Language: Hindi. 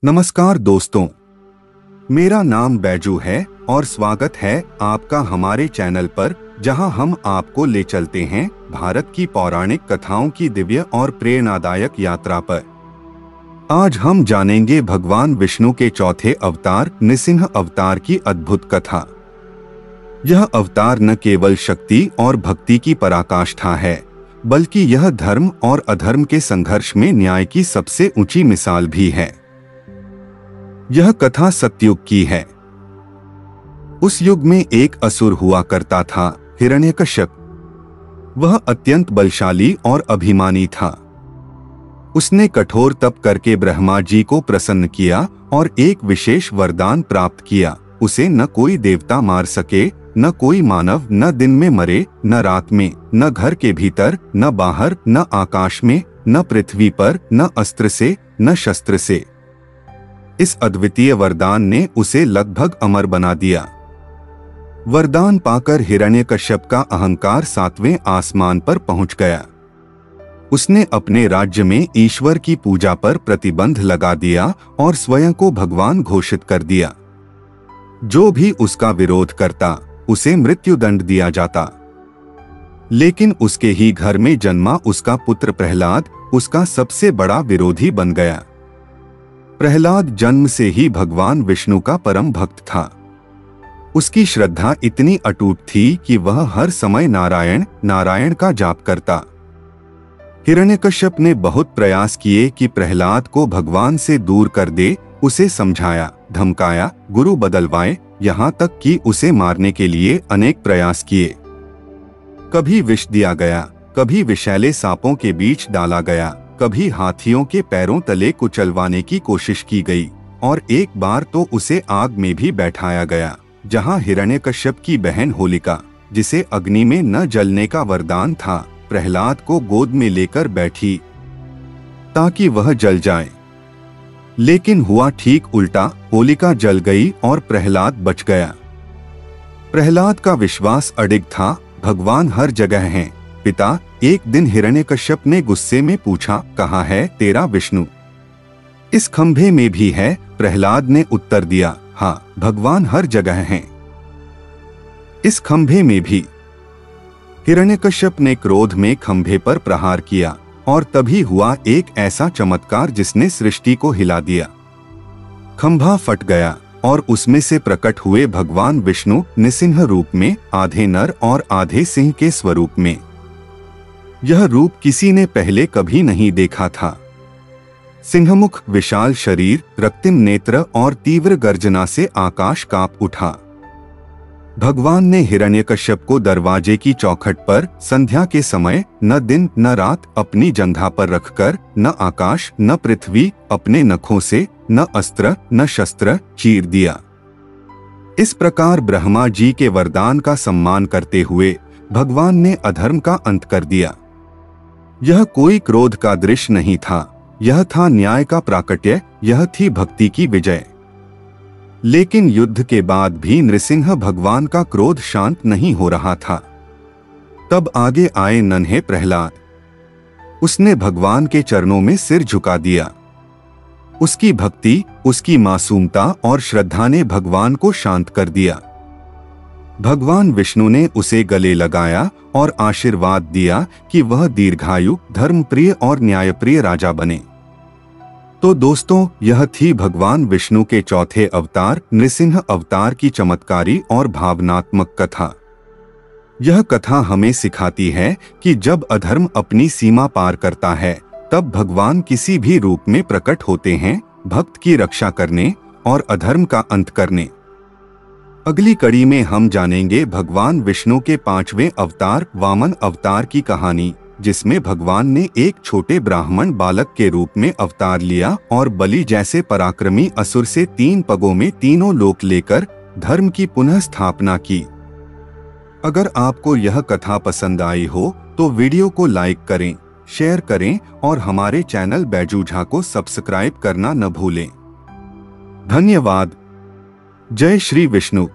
नमस्कार दोस्तों, मेरा नाम बैजू है और स्वागत है आपका हमारे चैनल पर, जहां हम आपको ले चलते हैं भारत की पौराणिक कथाओं की दिव्य और प्रेरणादायक यात्रा पर। आज हम जानेंगे भगवान विष्णु के चौथे अवतार नृसिंह अवतार की अद्भुत कथा। यह अवतार न केवल शक्ति और भक्ति की पराकाष्ठा है, बल्कि यह धर्म और अधर्म के संघर्ष में न्याय की सबसे ऊंची मिसाल भी है। यह कथा सतयुग की है। उस युग में एक असुर हुआ करता था, हिरण्यकश्यप। वह अत्यंत बलशाली और अभिमानी था। उसने कठोर तप करके ब्रह्मा जी को प्रसन्न किया और एक विशेष वरदान प्राप्त किया। उसे न कोई देवता मार सके, न कोई मानव, न दिन में मरे, न रात में, न घर के भीतर, न बाहर, न आकाश में, न पृथ्वी पर, न अस्त्र से, न शस्त्र से। इस अद्वितीय वरदान ने उसे लगभग अमर बना दिया। वरदान पाकर हिरण्यकश्यप का अहंकार 7वें आसमान पर पहुंच गया। उसने अपने राज्य में ईश्वर की पूजा पर प्रतिबंध लगा दिया और स्वयं को भगवान घोषित कर दिया। जो भी उसका विरोध करता, उसे मृत्युदंड दिया जाता। लेकिन उसके ही घर में जन्मा उसका पुत्र प्रहलाद उसका सबसे बड़ा विरोधी बन गया। प्रहलाद जन्म से ही भगवान विष्णु का परम भक्त था। उसकी श्रद्धा इतनी अटूट थी कि वह हर समय नारायण नारायण का जाप करता। हिरण्यकश्यप ने बहुत प्रयास किए कि प्रहलाद को भगवान से दूर कर दे। उसे समझाया, धमकाया, गुरु बदलवाए, यहाँ तक कि उसे मारने के लिए अनेक प्रयास किए। कभी विष दिया गया, कभी विषैले सांपों के बीच डाला गया, कभी हाथियों के पैरों तले कुचलवाने की कोशिश की गई और एक बार तो उसे आग में भी बैठाया गया, जहां हिरण्यकश्यप की बहन होलिका, जिसे अग्नि में न जलने का वरदान था, प्रहलाद को गोद में लेकर बैठी ताकि वह जल जाए। लेकिन हुआ ठीक उल्टा, होलिका जल गई और प्रहलाद बच गया। प्रहलाद का विश्वास अडिग था, भगवान हर जगह हैं। पिता, एक दिन हिरण्यकश्यप ने गुस्से में पूछा, कहाँ है तेरा विष्णु? इस खंभे में भी है, प्रहलाद ने उत्तर दिया। हाँ, भगवान हर जगह हैं, इस खंभे में भी। हिरण्यकश्यप ने क्रोध में खंभे पर प्रहार किया और तभी हुआ एक ऐसा चमत्कार जिसने सृष्टि को हिला दिया। खंभा फट गया और उसमें से प्रकट हुए भगवान विष्णु नृसिंह रूप में, आधे नर और आधे सिंह के स्वरूप में। यह रूप किसी ने पहले कभी नहीं देखा था। सिंहमुख, विशाल शरीर, रक्तिम नेत्र और तीव्र गर्जना से आकाश कांप उठा। भगवान ने हिरण्यकश्यप को दरवाजे की चौखट पर संध्या के समय न दिन न रात अपनी जंघा पर रखकर न आकाश न पृथ्वी अपने नखों से, न अस्त्र न शस्त्र चीर दिया। इस प्रकार ब्रह्मा जी के वरदान का सम्मान करते हुए भगवान ने अधर्म का अंत कर दिया। यह कोई क्रोध का दृश्य नहीं था, यह था न्याय का प्राकट्य, यह थी भक्ति की विजय। लेकिन युद्ध के बाद भी नृसिंह भगवान का क्रोध शांत नहीं हो रहा था। तब आगे आए नन्हे प्रहलाद। उसने भगवान के चरणों में सिर झुका दिया। उसकी भक्ति, उसकी मासूमता और श्रद्धा ने भगवान को शांत कर दिया। भगवान विष्णु ने उसे गले लगाया और आशीर्वाद दिया कि वह दीर्घायु, धर्मप्रिय और न्यायप्रिय राजा बने। तो दोस्तों, यह थी भगवान विष्णु के चौथे अवतार नृसिंह अवतार की चमत्कारी और भावनात्मक कथा। यह कथा हमें सिखाती है कि जब अधर्म अपनी सीमा पार करता है, तब भगवान किसी भी रूप में प्रकट होते हैं, भक्त की रक्षा करने और अधर्म का अंत करने। अगली कड़ी में हम जानेंगे भगवान विष्णु के 5वें अवतार वामन अवतार की कहानी, जिसमें भगवान ने एक छोटे ब्राह्मण बालक के रूप में अवतार लिया और बलि जैसे पराक्रमी असुर से 3 पगों में तीनों लोक लेकर धर्म की पुनः स्थापना की। अगर आपको यह कथा पसंद आई हो तो वीडियो को लाइक करें, शेयर करें और हमारे चैनल बैजू झा को सब्सक्राइब करना न भूलें। धन्यवाद। जय श्री विष्णु।